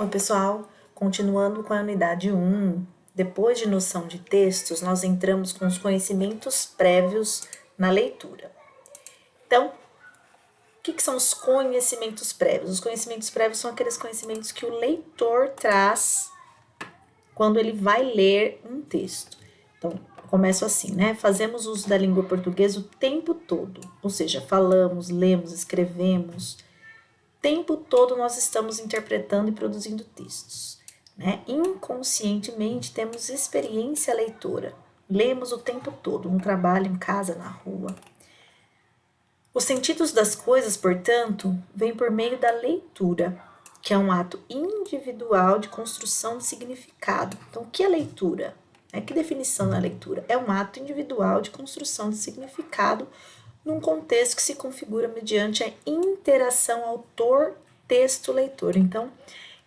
Oi, pessoal. Continuando com a unidade 1, depois de noção de textos, nós entramos com os conhecimentos prévios na leitura. Então, o que são os conhecimentos prévios? Os conhecimentos prévios são aqueles conhecimentos que o leitor traz quando ele vai ler um texto. Então, eu começo assim, né? Fazemos uso da língua portuguesa o tempo todo, ou seja, falamos, lemos, escrevemos. O tempo todo nós estamos interpretando e produzindo textos, né? Inconscientemente temos experiência leitora, lemos o tempo todo, no trabalho, em casa, na rua. Os sentidos das coisas, portanto, vêm por meio da leitura, que é um ato individual de construção de significado. Então, o que é leitura? Que definição é leitura? É um ato individual de construção de significado num contexto que se configura mediante a interação autor, texto, leitor. Então,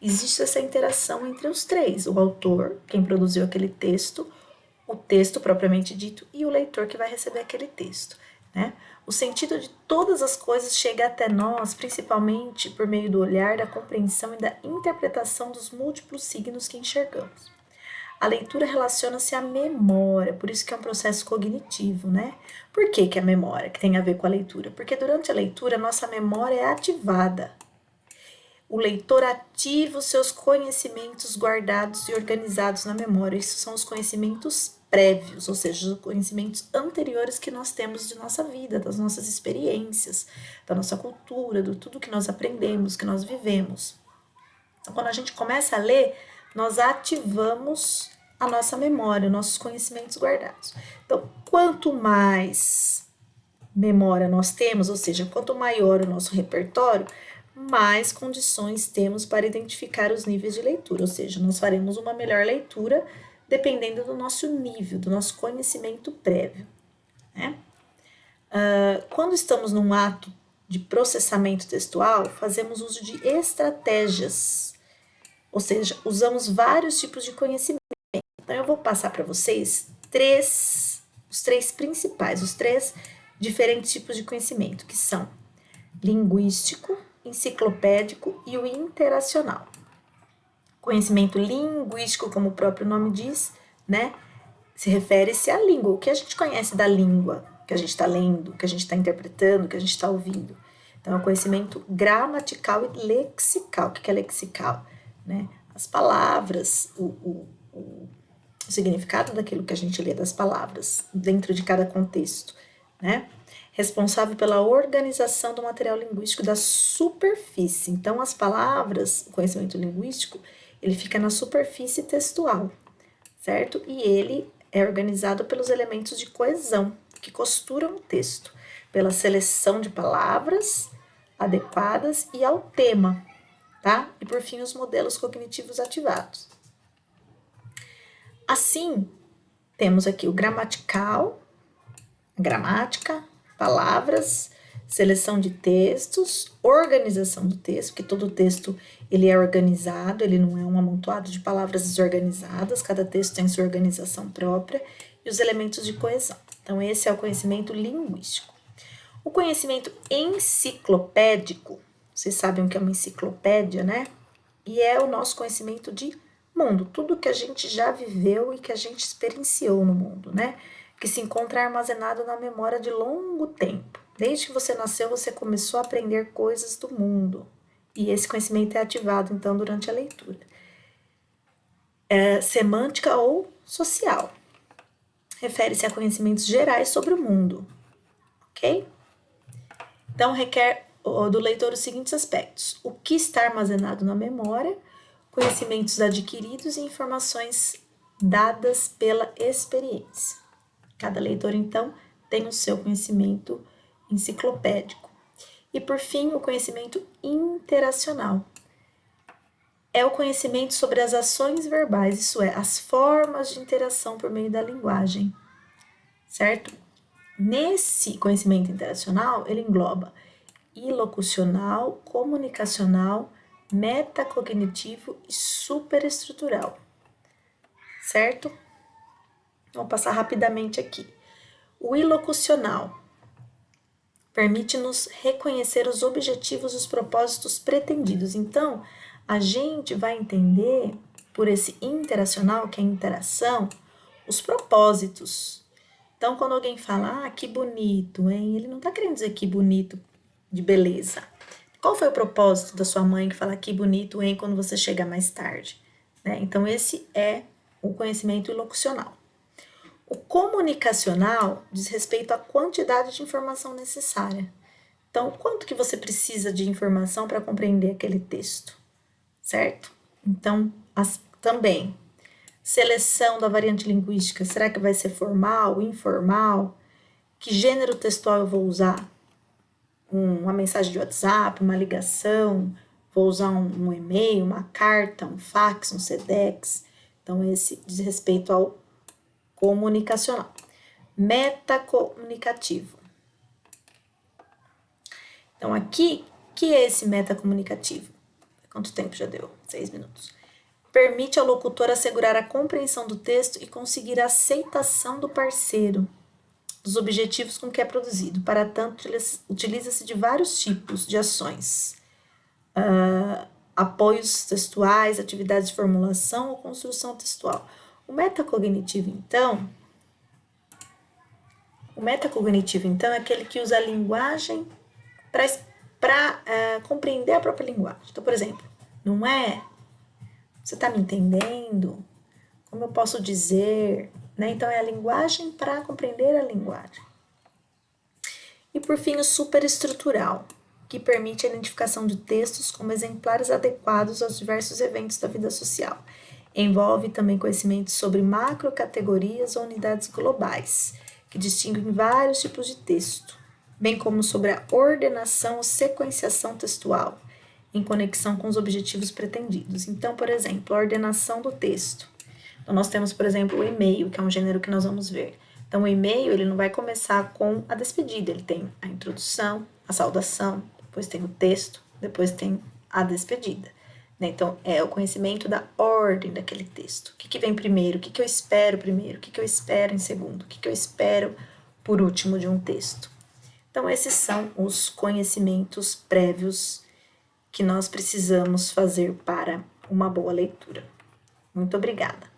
existe essa interação entre os três: o autor, quem produziu aquele texto, o texto propriamente dito, e o leitor que vai receber aquele texto, né? O sentido de todas as coisas chega até nós, principalmente por meio do olhar, da compreensão e da interpretação dos múltiplos signos que enxergamos. A leitura relaciona-se à memória, por isso que é um processo cognitivo, né? Por que é a memória que tem a ver com a leitura? Porque durante a leitura, nossa memória é ativada. O leitor ativa os seus conhecimentos guardados e organizados na memória. Isso são os conhecimentos prévios, ou seja, os conhecimentos anteriores que nós temos de nossa vida, das nossas experiências, da nossa cultura, de tudo que nós aprendemos, que nós vivemos. Então, quando a gente começa a ler, nós ativamos a nossa memória, nossos conhecimentos guardados. Então, quanto mais memória nós temos, ou seja, quanto maior o nosso repertório, mais condições temos para identificar os níveis de leitura, ou seja, nós faremos uma melhor leitura dependendo do nosso nível, do nosso conhecimento prévio, né? Quando estamos num ato de processamento textual, fazemos uso de estratégias, ou seja, usamos vários tipos de conhecimento. Então, eu vou passar para vocês os três principais, os três diferentes tipos de conhecimento, que são linguístico, enciclopédico e o interacional. Conhecimento linguístico, como o próprio nome diz, né, se refere-se à língua, o que a gente conhece da língua, que a gente está lendo, que a gente está interpretando, que a gente está ouvindo. Então, é o conhecimento gramatical e lexical. O que é lexical? Né? As palavras, o significado daquilo que a gente lê das palavras, dentro de cada contexto, né? Responsável pela organização do material linguístico da superfície. Então, as palavras, o conhecimento linguístico, ele fica na superfície textual, certo? E ele é organizado pelos elementos de coesão, que costuram o texto, pela seleção de palavras adequadas e ao tema, tá? E por fim, os modelos cognitivos ativados. Assim, temos aqui o gramatical, gramática, palavras, seleção de textos, organização do texto, porque todo texto ele é organizado, ele não é um amontoado de palavras desorganizadas, cada texto tem sua organização própria, e os elementos de coesão. Então, esse é o conhecimento linguístico. O conhecimento enciclopédico, vocês sabem o que é uma enciclopédia, né? E é o nosso conhecimento de mundo, tudo que a gente já viveu e que a gente experienciou no mundo, né? Que se encontra armazenado na memória de longo tempo. Desde que você nasceu, você começou a aprender coisas do mundo. E esse conhecimento é ativado, então, durante a leitura. Semântica ou social. Refere-se a conhecimentos gerais sobre o mundo, ok? Então, requer do leitor os seguintes aspectos: o que está armazenado na memória, conhecimentos adquiridos e informações dadas pela experiência. Cada leitor, então, tem o seu conhecimento enciclopédico. E, por fim, o conhecimento interacional. É o conhecimento sobre as ações verbais, isso é, as formas de interação por meio da linguagem, certo? Nesse conhecimento interacional, ele engloba ilocucional, comunicacional, metacognitivo e superestrutural, certo? Vou passar rapidamente aqui. O ilocucional permite-nos reconhecer os objetivos e os propósitos pretendidos. Então, a gente vai entender, por esse interacional, que é a interação, os propósitos. Então, quando alguém fala, que bonito, hein? Ele não está querendo dizer que bonito de beleza. Qual foi o propósito da sua mãe que fala que bonito, hein, quando você chega mais tarde? Né? Então, esse é o conhecimento ilocucional. O comunicacional diz respeito à quantidade de informação necessária. Então, quanto que você precisa de informação para compreender aquele texto, certo? Então, também, seleção da variante linguística, será que vai ser formal, informal? Que gênero textual eu vou usar? Uma mensagem de WhatsApp, uma ligação, vou usar um e-mail, uma carta, um fax, um SEDEX. Então, esse diz respeito ao comunicacional. Metacomunicativo. Então, aqui, o que é esse metacomunicativo? Quanto tempo já deu? 6 minutos. Permite ao locutor assegurar a compreensão do texto e conseguir a aceitação do parceiro dos objetivos com que é produzido. Para tanto, utiliza-se de vários tipos de ações. Apoios textuais, atividades de formulação ou construção textual. O metacognitivo, então, é aquele que usa a linguagem para compreender a própria linguagem. Então, por exemplo, não é? Você está me entendendo? Como eu posso dizer? Né? Então, é a linguagem para compreender a linguagem. E, por fim, o superestrutural, que permite a identificação de textos como exemplares adequados aos diversos eventos da vida social. Envolve também conhecimentos sobre macrocategorias ou unidades globais, que distinguem vários tipos de texto, bem como sobre a ordenação ou sequenciação textual, em conexão com os objetivos pretendidos. Então, por exemplo, a ordenação do texto. Então, nós temos, por exemplo, o e-mail, que é um gênero que nós vamos ver. Então, o e-mail, ele não vai começar com a despedida, ele tem a introdução, a saudação, depois tem o texto, depois tem a despedida. Então, é o conhecimento da ordem daquele texto. O que vem primeiro? O que eu espero primeiro? O que eu espero em segundo? O que eu espero por último de um texto? Então, esses são os conhecimentos prévios que nós precisamos fazer para uma boa leitura. Muito obrigada.